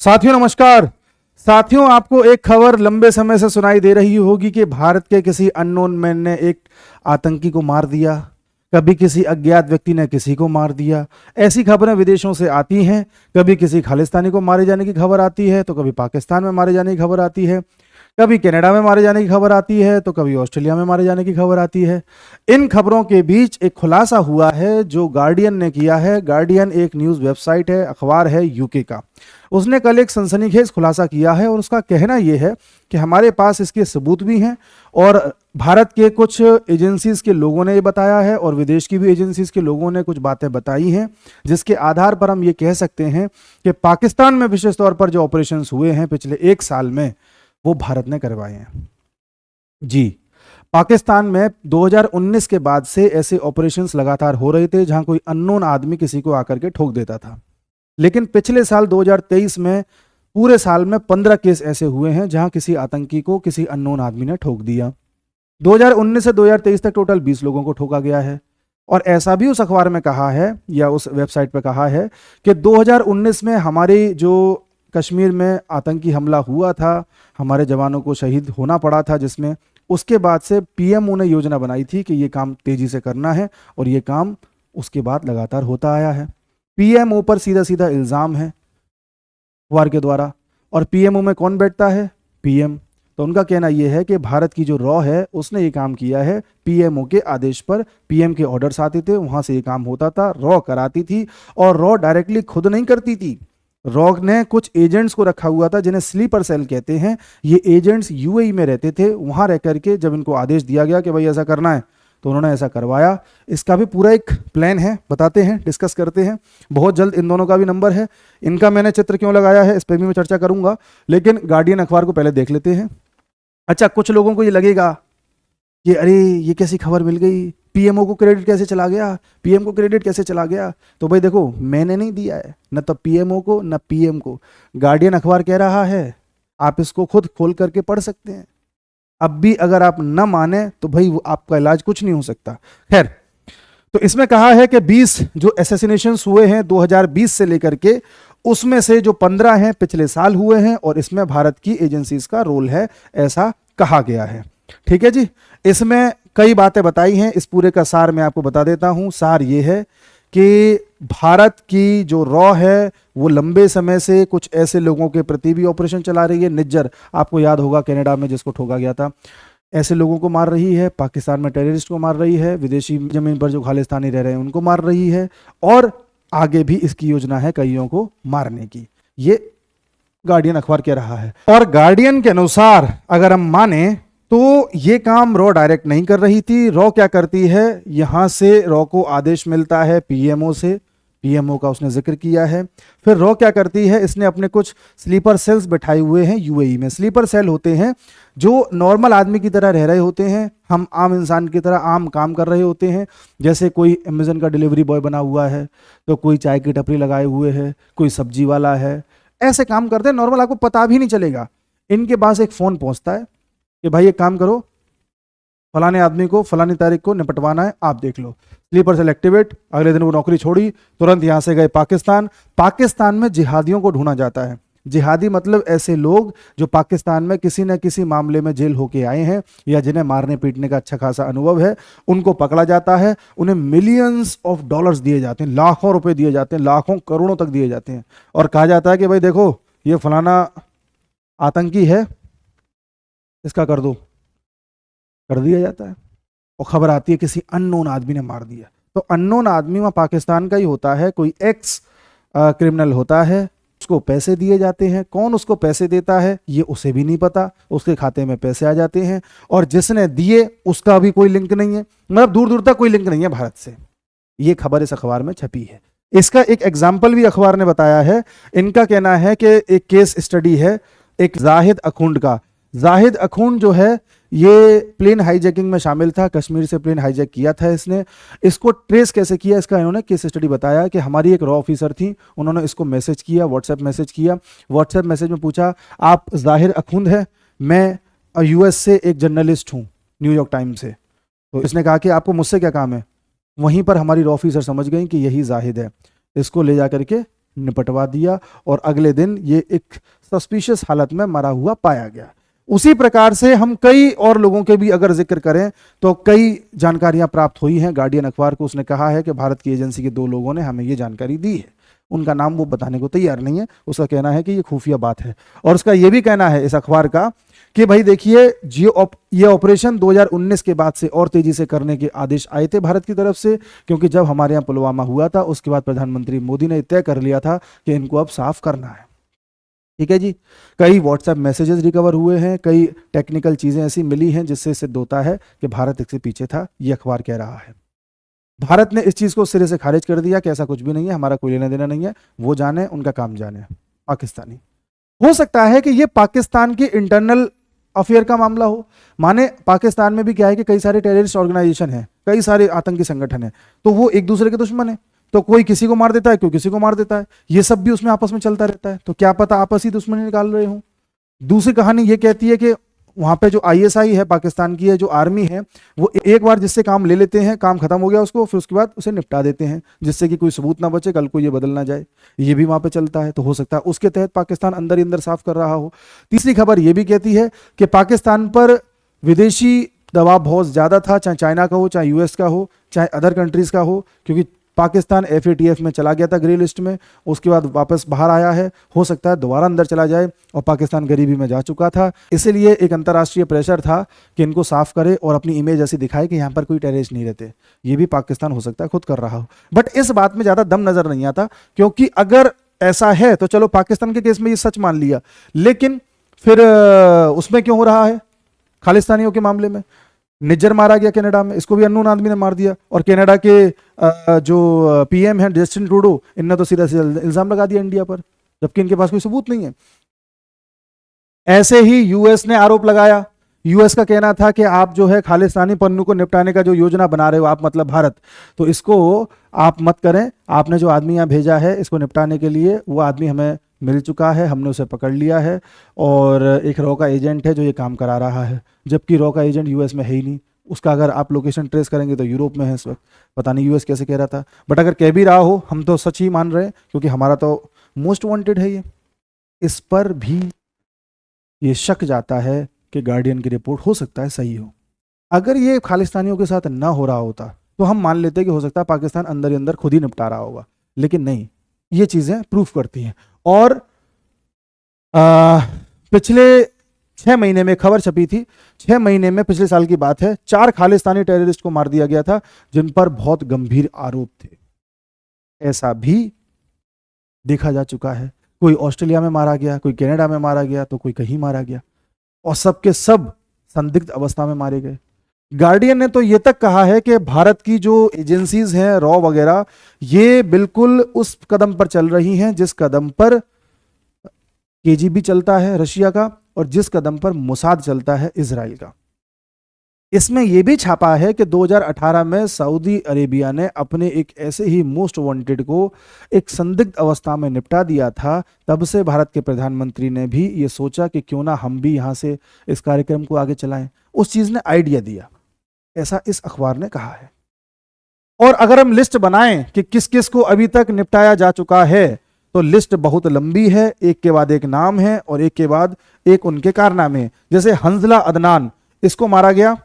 साथियों नमस्कार। साथियों, आपको एक खबर लंबे समय से सुनाई दे रही होगी कि भारत के किसी अननोन मैन ने एक आतंकी को मार दिया, कभी किसी अज्ञात व्यक्ति ने किसी को मार दिया। ऐसी खबरें विदेशों से आती हैं। कभी किसी खालिस्तानी को मारे जाने की खबर आती है, तो कभी पाकिस्तान में मारे जाने की खबर आती है, कभी कनाडा में मारे जाने की खबर आती है, तो कभी ऑस्ट्रेलिया में मारे जाने की खबर आती है। इन खबरों के बीच एक खुलासा हुआ है जो गार्डियन ने किया है। गार्डियन एक न्यूज़ वेबसाइट है, अखबार है यूके का। उसने कल एक सनसनीखेज खुलासा किया है और उसका कहना यह है कि हमारे पास इसके सबूत भी हैं और भारत के कुछ एजेंसीज के लोगों ने ये बताया है और विदेश की भी एजेंसीज के लोगों ने कुछ बातें बताई हैं, जिसके आधार पर हम ये कह सकते हैं कि पाकिस्तान में विशेष तौर पर जो ऑपरेशंस हुए हैं पिछले एक साल में, वो भारत ने करवाए हैं। जी, पाकिस्तान में 2019 के बाद से ऐसे ऑपरेशंस लगातार हो रहे थे जहां कोई अननोन आदमी किसी को आकर के ठोक देता था। लेकिन पिछले साल 2023 में पूरे साल में 15 केस ऐसे हुए हैं जहां किसी आतंकी को किसी अननोन आदमी ने ठोक दिया। 2019 से 2023 तक टोटल 20 लोगों को ठोका गया है। और ऐसा भी उस अखबार में कहा है या उस वेबसाइट पर कहा है कि 2019 में हमारी जो कश्मीर में आतंकी हमला हुआ था, हमारे जवानों को शहीद होना पड़ा था, जिसमें उसके बाद से पीएमओ ने योजना बनाई थी कि ये काम तेजी से करना है और ये काम उसके बाद लगातार होता आया है। पीएमओ पर सीधा सीधा इल्ज़ाम है अखबार के द्वारा। और पीएमओ में कौन बैठता है? पीएम। तो उनका कहना यह है कि भारत की जो रॉ है उसने ये काम किया है पीएमओ के आदेश पर। पीएम के ऑर्डर्स आते थे, वहां से ये काम होता था, रॉ कराती थी। और रॉ डायरेक्टली खुद नहीं करती थी, रॉ ने कुछ एजेंट्स को रखा हुआ था जिन्हें स्लीपर सेल कहते हैं। ये एजेंट्स यूएई में रहते थे, वहां रह करके जब इनको आदेश दिया गया कि भाई ऐसा करना है तो उन्होंने ऐसा करवाया। इसका भी पूरा एक प्लान है, बताते हैं, डिस्कस करते हैं। बहुत जल्द इन दोनों का भी नंबर है। इनका मैंने चित्र क्यों लगाया है इस पर भी मैं चर्चा करूंगा, लेकिन गार्डियन अखबार को पहले देख लेते हैं। अच्छा, कुछ लोगों को ये लगेगा कि अरे ये कैसी खबर मिल गई, पीएमओ को क्रेडिट कैसे चला गया, पीएम को क्रेडिट कैसे चला गया। तो भाई देखो, मैंने नहीं दिया है, न तो पीएमओ को न पीएम को। गार्डियन अखबार कह रहा है, आप इसको खुद खोल करके पढ़ सकते हैं। अब भी अगर आप न माने तो भाई वो आपका इलाज कुछ नहीं हो सकता। खैर, तो इसमें कहा है कि 20 जो असैसिनेशंस हुए हैं 2020 से लेकर के, उसमें से जो 15 हैं पिछले साल हुए हैं और इसमें भारत की एजेंसीज का रोल है, ऐसा कहा गया है। ठीक है जी। इसमें कई बातें बताई हैं, इस पूरे का सार मैं आपको बता देता हूं। सार ये है कि भारत की जो रॉ है वो लंबे समय से कुछ ऐसे लोगों के प्रति भी ऑपरेशन चला रही है। निज्जर, आपको याद होगा कनाडा में जिसको ठोका गया था, ऐसे लोगों को मार रही है। पाकिस्तान में टेररिस्ट को मार रही है। विदेशी जमीन पर जो खालिस्तानी रह रहे हैं उनको मार रही है। और आगे भी इसकी योजना है कईयों को मारने की। ये गार्डियन अखबार कह रहा है। और गार्डियन के अनुसार अगर हम माने तो ये काम रॉ डायरेक्ट नहीं कर रही थी। रॉ क्या करती है, यहां से रॉ को आदेश मिलता है पीएमओ से, पीएमओ का उसने जिक्र किया है। फिर रॉ क्या करती है, इसने अपने कुछ स्लीपर सेल्स बिठाए हुए हैं यूएई में। स्लीपर सेल होते हैं जो नॉर्मल आदमी की तरह रह रहे होते हैं, हम आम इंसान की तरह आम काम कर रहे होते हैं। जैसे कोई अमेजन का डिलीवरी बॉय बना हुआ है, तो कोई चाय की टपरी लगाए हुए है, कोई सब्जी वाला है, ऐसे काम करते हैं नॉर्मल, आपको पता भी नहीं चलेगा। इनके पास एक फोन पहुंचता है कि भाई एक काम करो, फलाने आदमी को फलानी तारीख को निपटवाना है, आप देख लो। Sleeper cell activate. अगले दिन वो नौकरी छोड़ी, तुरंत यहां से गए पाकिस्तान। पाकिस्तान में जिहादियों को ढूंढा जाता है। जिहादी मतलब ऐसे लोग जो पाकिस्तान में किसी न किसी मामले में जेल होके आए हैं या जिन्हें मारने पीटने का अच्छा खासा अनुभव है, उनको पकड़ा जाता है। उन्हें मिलियंस ऑफ डॉलर्स दिए जाते हैं, लाखों रुपए दिए जाते हैं, लाखों करोड़ों तक दिए जाते हैं। और कहा जाता है कि भाई देखो ये फलाना आतंकी है, इसका कर दो, कर दिया जाता है। और खबर आती है किसी अननोन आदमी ने मार दिया। तो अननोन आदमी वहाँ पाकिस्तान का ही होता है, कोई एक्स क्रिमिनल होता है, उसको पैसे दिए जाते हैं। कौन उसको पैसे देता है ये उसे भी नहीं पता, उसके खाते में पैसे आ जाते हैं और जिसने दिए उसका भी कोई लिंक नहीं है, मतलब दूर दूर तक कोई लिंक नहीं है भारत से। ये खबर इस अखबार में छपी है। इसका एक एग्जाम्पल भी अखबार ने बताया है। इनका कहना है कि एक केस स्टडी है एक जाहिद अखुंड का। जाहिद अखुंड जो है ये प्लेन हाईजैकिंग में शामिल था, कश्मीर से प्लेन हाईजैक किया था इसने। इसको ट्रेस कैसे किया, इसका इन्होंने केस स्टडी बताया कि हमारी एक रॉ ऑफिसर थी, उन्होंने इसको मैसेज किया, व्हाट्सएप मैसेज किया। व्हाट्सएप मैसेज में पूछा आप जाहिद अखुंद है, मैं यूएस से एक जर्नलिस्ट हूँ न्यूयॉर्क टाइम्स से। तो इसने कहा कि आपको मुझसे क्या काम है। वहीं पर हमारी रॉ ऑफिसर समझ गई कि यही जाहिद है, इसको ले जा करके निपटवा दिया और अगले दिन ये एक सस्पिशियस हालत में मरा हुआ पाया गया। उसी प्रकार से हम कई और लोगों के भी अगर जिक्र करें तो कई जानकारियां प्राप्त हुई हैं। गार्डियन अखबार को उसने कहा है कि भारत की एजेंसी के 2 लोगों ने हमें ये जानकारी दी है, उनका नाम वो बताने को तैयार नहीं है। उसका कहना है कि ये खुफिया बात है और उसका ये भी कहना है इस अखबार का कि भाई देखिए ये ऑपरेशन 2019 के बाद से और तेजी से करने के आदेश आए थे भारत की तरफ से, क्योंकि जब हमारे यहाँ पुलवामा हुआ था उसके बाद प्रधानमंत्री मोदी ने तय कर लिया था कि इनको अब साफ करना है। ठीक है जी। कई व्हाट्सएप मैसेजेस रिकवर हुए हैं, कई टेक्निकल चीजें ऐसी मिली हैं जिससे सिद्ध होता है कि भारत इसके पीछे था, ये अखबार कह रहा है। भारत ने इस चीज को सिरे से खारिज कर दिया कि ऐसा कुछ भी नहीं है, हमारा कोई लेना देना नहीं है, वो जाने, उनका काम जाने। पाकिस्तानी हो सकता है कि ये पाकिस्तान की इंटरनल अफेयर का मामला हो। माने पाकिस्तान में भी क्या है कि कई सारे टेररिस्ट ऑर्गेनाइजेशन हैं, कई सारे आतंकी संगठन हैं, तो वो एक दूसरे के दुश्मन है, तो कोई किसी को मार देता है, कोई किसी को मार देता है, ये सब भी उसमें आपस में चलता रहता है। तो क्या पता आपस ही दुश्मनी निकाल रहे हो। दूसरी कहानी ये कहती है कि वहां पे जो आईएसआई है पाकिस्तान की है, जो आर्मी है, वो एक बार जिससे काम ले लेते हैं, काम खत्म हो गया उसको, फिर उसके बाद उसे निपटा देते हैं जिससे कि कोई सबूत ना बचे, कल को ये बदल ना जाए। ये भी वहां पे चलता है, तो हो सकता है उसके तहत पाकिस्तान अंदर ही अंदर साफ कर रहा हो। तीसरी खबर ये भी कहती है कि पाकिस्तान पर विदेशी दबाव बहुत ज्यादा था, चाहे चाइना का हो, चाहे यूएस का हो, चाहे अदर कंट्रीज का हो, क्योंकि पाकिस्तान FATF में चला गया था, ग्रे लिस्ट में, उसके बाद वापस बाहर आया है, हो सकता है दोबारा अंदर चला जाए, और पाकिस्तान गरीबी में जा चुका था, इसीलिए एक अंतर्राष्ट्रीय प्रेशर था कि इनको साफ करे और अपनी इमेज ऐसी दिखाए कि यहाँ पर कोई टेररिस्ट नहीं रहते। ये भी पाकिस्तान हो सकता है खुद कर रहा हो, बट इस बात में ज़्यादा दम नजर नहीं आता, क्योंकि अगर ऐसा है तो चलो पाकिस्तान के केस में ये सच मान लिया, लेकिन फिर उसमें क्यों हो रहा है खालिस्तानियों के मामले में? निज्जर मारा गया कनाडा में, इसको भी अननोन आदमी ने मार दिया, और कनाडा के जो PM हैं जस्टिन ट्रूडो, इनने तो सीधा सीधा इल्जाम लगा दिया इंडिया पर, जबकि इनके पास कोई सबूत नहीं है। ऐसे ही यूएस ने आरोप लगाया। यूएस का कहना था कि आप जो है खालिस्तानी पन्नू को निपटाने का जो योजना बना रहे हो आप, मतलब भारत, तो इसको आप मत करें। आपने जो आदमी यहाँ भेजा है इसको निपटाने के लिए, वो आदमी हमें मिल चुका है, हमने उसे पकड़ लिया है, और एक रॉ का एजेंट है जो ये काम करा रहा है, जबकि रॉ का एजेंट यूएस में है ही नहीं। उसका अगर आप लोकेशन ट्रेस करेंगे तो यूरोप में है इस वक्त, पता नहीं यूएस कैसे कह रहा था, बट अगर कह भी रहा हो हम तो सच ही मान रहे हैं, क्योंकि हमारा तो मोस्ट वांटेड है ये। इस पर भी ये शक जाता है कि गार्डियन की रिपोर्ट हो सकता है सही हो। अगर ये खालिस्तानियों के साथ ना हो रहा होता तो हम मान लेते कि हो सकता है पाकिस्तान अंदर ही अंदर खुद ही निपटा रहा होगा, लेकिन नहीं, ये चीजें प्रूफ करती हैं। और पिछले 6 महीने में खबर छपी थी, 6 महीने में, पिछले साल की बात है, 4 खालिस्तानी टेररिस्ट को मार दिया गया था जिन पर बहुत गंभीर आरोप थे। ऐसा भी देखा जा चुका है। कोई ऑस्ट्रेलिया में मारा गया, कोई कनाडा में मारा गया, तो कोई कहीं मारा गया, और सबके सब संदिग्ध अवस्था में मारे गए। गार्डियन ने तो ये तक कहा है कि भारत की जो एजेंसीज हैं, रॉ वगैरह, ये बिल्कुल उस कदम पर चल रही हैं जिस कदम पर KGB चलता है रशिया का, और जिस कदम पर मोसाद चलता है इजराइल का। इसमें यह भी छापा है कि 2018 में सऊदी अरेबिया ने अपने एक ऐसे ही मोस्ट वांटेड को एक संदिग्ध अवस्था में निपटा दिया था। तब से भारत के प्रधानमंत्री ने भी ये सोचा कि क्यों ना हम भी यहां से इस कार्यक्रम को आगे चलाएं। उस चीज ने आइडिया दिया, ऐसा इस अखबार ने कहा है। और अगर हम लिस्ट बनाएं कि किस किस को अभी तक निपटाया जा चुका है, तो लिस्ट बहुत लंबी है, एक के बाद एक नाम है और एक के बाद एक उनके कारनामे। जैसे हंजला अदनान, इसको मारा गया,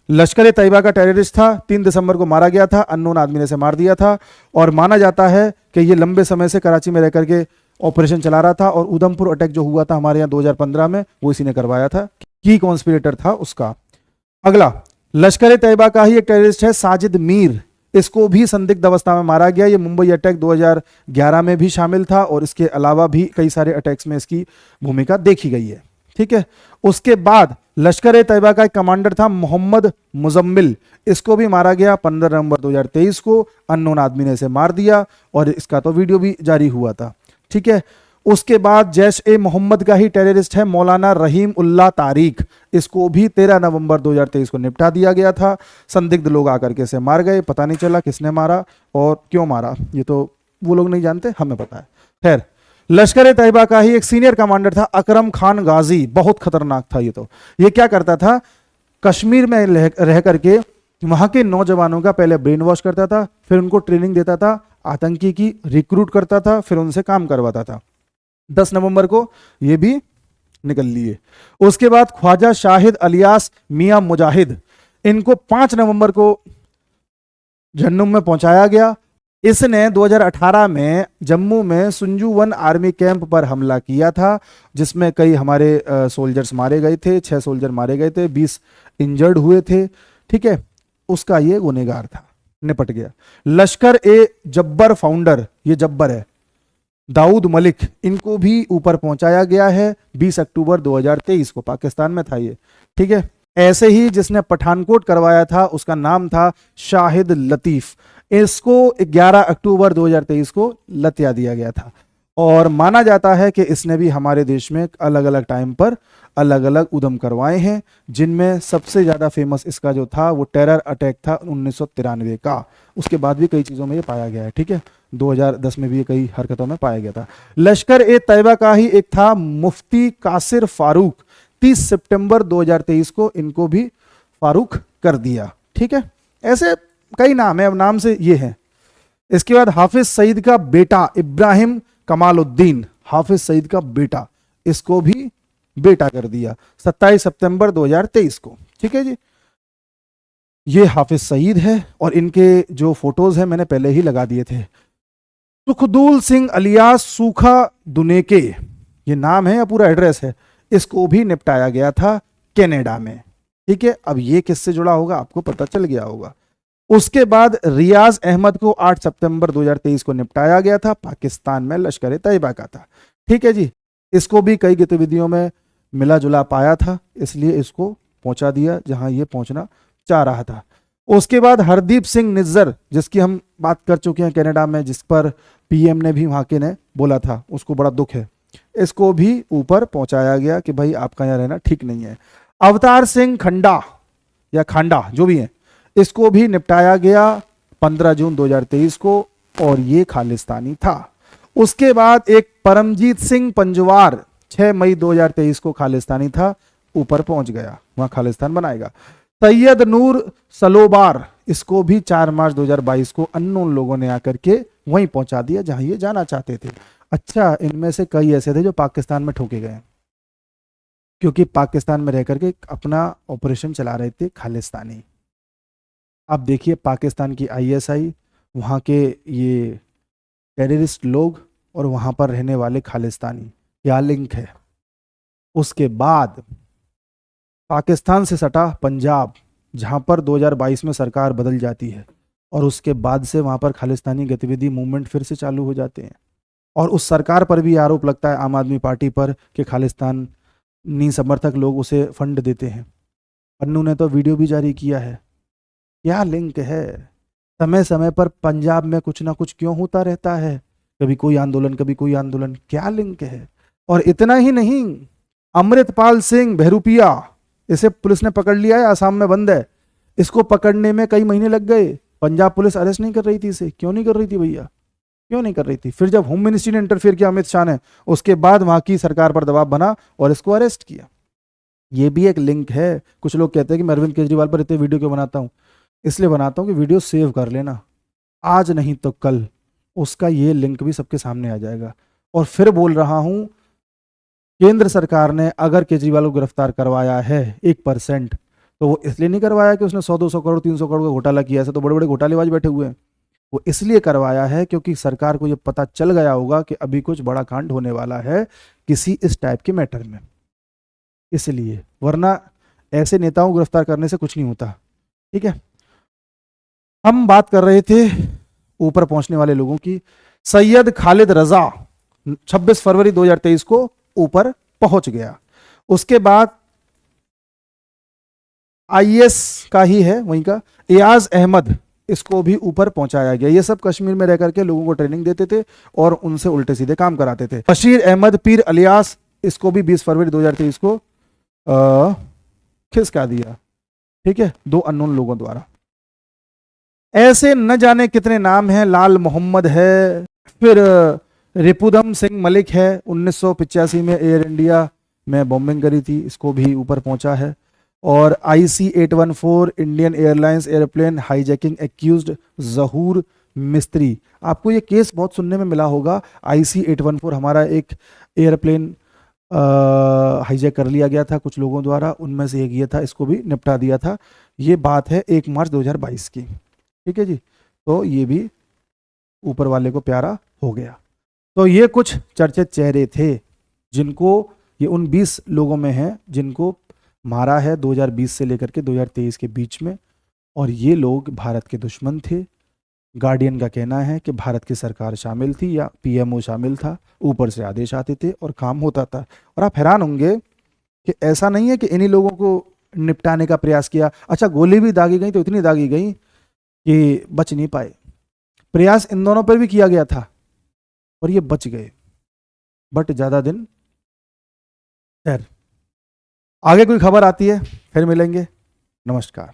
लश्कर ए तैयबा का टेररिस्ट था, 3 दिसंबर को मारा गया था, अननोन आदमी ने इसे मार दिया था, और माना जाता है कि ये लंबे समय से कराची में रह करके ऑपरेशन चला रहा था, और उधमपुर अटैक जो हुआ था हमारे यहाँ 2015 में, वो इसी ने करवाया था, की कॉन्स्पिरेटर था उसका। अगला लश्कर ए तैयबा का ही एक टेररिस्ट है साजिद मीर, इसको भी संदिग्ध अवस्था में मारा गया। ये मुंबई अटैक 2011 में भी शामिल था, और इसके अलावा भी कई सारे अटैक्स में इसकी भूमिका देखी गई है। ठीक है। उसके बाद लश्कर ए तैयबा का एक कमांडर था मोहम्मद मुजम्मिल, इसको भी मारा गया 15 नवंबर 2023 को, अननोन आदमी ने इसे मार दिया, और इसका तो वीडियो भी जारी हुआ था। ठीक है। उसके बाद जैश ए मोहम्मद का ही टेररिस्ट है मौलाना रहीम उल्लाह तारिक, इसको भी 13 नवंबर 2023 को निपटा दिया गया था। संदिग्ध लोग आकर के इसे मार गए, पता नहीं चला किसने मारा और क्यों मारा, ये तो वो लोग नहीं जानते, हमें पता है। खैर, लश्कर ए तैयबा का ही एक सीनियर कमांडर था अकरम खान गाजी, बहुत खतरनाक था ये तो। ये क्या करता था, कश्मीर में रह करके वहां के नौजवानों का पहले ब्रेन वॉश करता था, फिर उनको ट्रेनिंग देता था आतंकी की रिक्रूट करता था, फिर उनसे काम करवाता था। 10 नवंबर को ये भी निकल लिए। उसके बाद ख्वाजा शाहिद अलियास मियां मुजाहिद, इनको 5 नवंबर को झन्नुम में पहुंचाया गया। इसने 2018 में जम्मू में सुंजू वन आर्मी कैंप पर हमला किया था, जिसमें कई हमारे सोल्जर्स मारे गए थे, 6 सोल्जर मारे गए थे, 20 इंजर्ड हुए थे। ठीक है, उसका ये गुनहगार था, निपट गया। लश्कर ए जब्बर फाउंडर, ये जब्बर है, दाऊद मलिक, इनको भी ऊपर पहुंचाया गया है 20 अक्टूबर 2023 को, पाकिस्तान में था ये। ठीक है, ऐसे ही जिसने पठानकोट करवाया था उसका नाम था शाहिद लतीफ, इसको 11 अक्टूबर 2023 को लतिया दिया गया था। और माना जाता है कि इसने भी हमारे देश में अलग अलग टाइम पर अलग अलग उद्यम करवाए हैं, जिनमें सबसे ज़्यादा फेमस इसका जो था वो टेरर अटैक था 1993 का। उसके बाद भी कई चीज़ों में ये पाया गया है। ठीक है, 2010 में भी ये कई हरकतों में पाया गया था। लश्कर ए तैयबा का ही एक था मुफ्ती कासिर फारूक, 30 सितंबर 2023 को इनको भी फारूक कर दिया। ठीक है, ऐसे कई नाम है, अब नाम से ये है। इसके बाद हाफिज सईद का बेटा इब्राहिम कमालुद्दीन, हाफिज सईद का बेटा, इसको भी बेटा कर दिया 27 सितंबर 2023 को। ठीक है जी, ये हाफिज सईद है और इनके जो फोटोज हैं मैंने पहले ही लगा दिए थे। सुखदूल सिंह अलियास सूखा दुनेके, ये नाम है या पूरा एड्रेस है, इसको भी निपटाया गया था कनाडा में। ठीक है, अब ये किससे जुड़ा होगा आपको पता चल गया होगा। उसके बाद रियाज अहमद को 8 सितंबर 2023 को निपटाया गया था, पाकिस्तान में लश्कर ए तैयबा का था। ठीक है जी, इसको भी कई गतिविधियों में मिला जुला पाया था, इसलिए इसको पहुंचा दिया जहां ये पहुंचना चाह रहा था। उसके बाद हरदीप सिंह निज्जर, जिसकी हम बात कर चुके हैं कनाडा में, जिस पर पीएम ने भी वहां के ने बोला था, उसको बड़ा दुख है, इसको भी ऊपर पहुंचाया गया कि भाई आपका यहाँ रहना ठीक नहीं है। अवतार सिंह खंडा या खांडा जो भी है, इसको भी निपटाया गया 15 जून 2023 को, और ये खालिस्तानी था। उसके बाद एक परमजीत सिंह पंजवार 6 मई 2023 को खालिस्तानी था, ऊपर पहुंच गया, वहां खालिस्तान बनाएगा। सैयद नूर सलोबार, इसको भी 4 मार्च 2022 को अननोन लोगों ने आकर के वहीं पहुंचा दिया जहां ये जाना चाहते थे। अच्छा, इनमें से कई ऐसे थे जो पाकिस्तान में ठोके गए, क्योंकि पाकिस्तान में रह करके अपना ऑपरेशन चला रहे थे खालिस्तानी। अब देखिए पाकिस्तान की आईएसआई, वहाँ के ये टेररिस्ट लोग और वहाँ पर रहने वाले खालिस्तानी, क्या लिंक है। उसके बाद पाकिस्तान से सटा पंजाब, जहाँ पर 2022 में सरकार बदल जाती है, और उसके बाद से वहाँ पर खालिस्तानी गतिविधि मूवमेंट फिर से चालू हो जाते हैं, और उस सरकार पर भी आरोप लगता है, आम आदमी पार्टी पर, कि खालिस्तानी समर्थक लोग उसे फंड देते हैं। अन्नू ने तो वीडियो भी जारी किया है। क्या लिंक है, समय समय पर पंजाब में कुछ ना कुछ क्यों होता रहता है, कभी कोई आंदोलन कभी कोई आंदोलन, क्या लिंक है। और इतना ही नहीं, अमृतपाल सिंह बहरूपिया, इसे पुलिस ने पकड़ लिया है, आसाम में बंद है, इसको पकड़ने में कई महीने लग गए। पंजाब पुलिस अरेस्ट नहीं कर रही थी इसे, क्यों नहीं कर रही थी भैया, क्यों नहीं कर रही थी। फिर जब होम मिनिस्ट्री ने इंटरफेयर किया अमित शाह ने, उसके बाद वहां की सरकार पर दबाव बना और इसको अरेस्ट किया। ये भी एक लिंक है। कुछ लोग कहते हैं कि मैं अरविंद केजरीवाल पर इतने वीडियो क्यों बनाता हूँ, इसलिए बनाता हूँ कि वीडियो सेव कर लेना, आज नहीं तो कल उसका ये लिंक भी सबके सामने आ जाएगा। और फिर बोल रहा हूँ, केंद्र सरकार ने अगर केजरीवाल को गिरफ्तार करवाया है 1%, तो वो इसलिए नहीं करवाया कि उसने 100-200 करोड़ 300 करोड़ का घोटाला किया, ऐसे तो बड़े बड़े घोटालेबाज बैठे हुए हैं। वो इसलिए करवाया है क्योंकि सरकार को ये पता चल गया होगा कि अभी कुछ बड़ा कांड होने वाला है किसी इस टाइप के मैटर में, इसलिए, वरना ऐसे नेताओं को गिरफ्तार करने से कुछ नहीं होता। ठीक है, हम बात कर रहे थे ऊपर पहुंचने वाले लोगों की। सैयद खालिद रजा 26 फरवरी 2023 को ऊपर पहुंच गया। उसके बाद आईएस का ही है वहीं का एयाज अहमद, इसको भी ऊपर पहुंचाया गया। ये सब कश्मीर में रह करके लोगों को ट्रेनिंग देते थे और उनसे उल्टे सीधे काम कराते थे। बशीर अहमद पीर अलियास, इसको भी 20 फरवरी 2023 को खिसका दिया। ठीक है, 2 अननोन लोगों द्वारा। ऐसे न जाने कितने नाम हैं, लाल मोहम्मद है, फिर रिपुदम सिंह मलिक है, 1985 में एयर इंडिया में बॉम्बिंग करी थी, इसको भी ऊपर पहुंचा है। और IC-814 Indian Airlines airplane hijacking accused Zahoor Mistry. आपको ये केस बहुत सुनने में मिला होगा, IC-814 हमारा एक एयरप्लेन हाईजैक कर लिया गया था कुछ लोगों द्वारा, उनमें से एक ये था, इसको भी निपटा दिया था। ये बात है 1 मार्च 2022 की, ठीक है जी। तो ये भी ऊपर वाले को प्यारा हो गया। तो ये कुछ चर्चित चेहरे थे जिनको, ये उन 20 लोगों में हैं जिनको मारा है 2020 से लेकर के 2023 के बीच में, और ये लोग भारत के दुश्मन थे। गार्डियन का कहना है कि भारत की सरकार शामिल थी या PMO शामिल था, ऊपर से आदेश आते थे और काम होता था। और आप हैरान होंगे कि ऐसा नहीं है कि इन्हीं लोगों को निपटाने का प्रयास किया। अच्छा, गोली भी दागी गई तो इतनी दागी गई कि बच नहीं पाए। प्रयास इन दोनों पर भी किया गया था और ये बच गए, बट ज़्यादा दिन खैर। आगे कोई खबर आती है फिर मिलेंगे। नमस्कार।